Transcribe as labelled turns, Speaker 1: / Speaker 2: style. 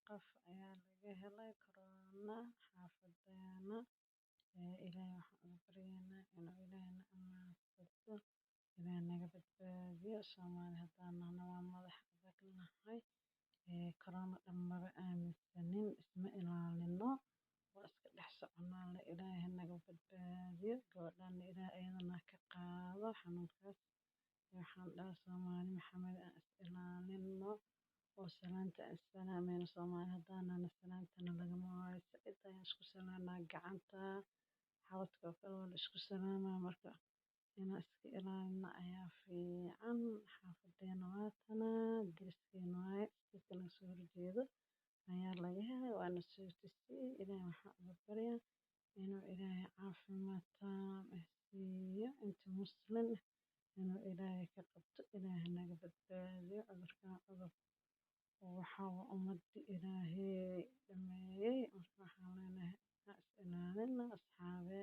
Speaker 1: qof ayaa laga helay corona xaafadeena. Ilaahay waxaan ugu baryaynaa inuu Ilaahay na amaansado, Ilaahay naga badbaadiyo. Soomaali haddaan nahno waa madax adag nahay. Corona dhanmaba aaminsanin, isma ilaalino, waa iska dhex soconaa. Ilaahay naga badbaadiyo, gabadhaan Ilaahay ayadana ka qaado xanuunkaas. Waxaan dhahaa Soomaali maxamed aan is ilaalino oo salaanta is salaamayno. Soomaali haddaan nahno salaantana lagama waayo. Sacid ayaan isku salaanaa gacanta, xabadka oo kale waa la isku salaamaa. Marka inaan iska ilaalino ayaa fiican. Xaafadeena waa tanaa, geeskeena waaye, iska laga soo horjeedo ayaa laga helay. Waana soo tusiyay. Ilaahay waxaan ugu baryaa inuu Ilaahay caafimaad taam ah siiyo. Inta Muslim inuu Ilaahay ka qabto, Ilaahay naga badbaadiyo. Cudurkaan cudur waxa waa ummadda Ilaahay dhameeyay. Marka waxaan leenahay is ilaalino asxaabe.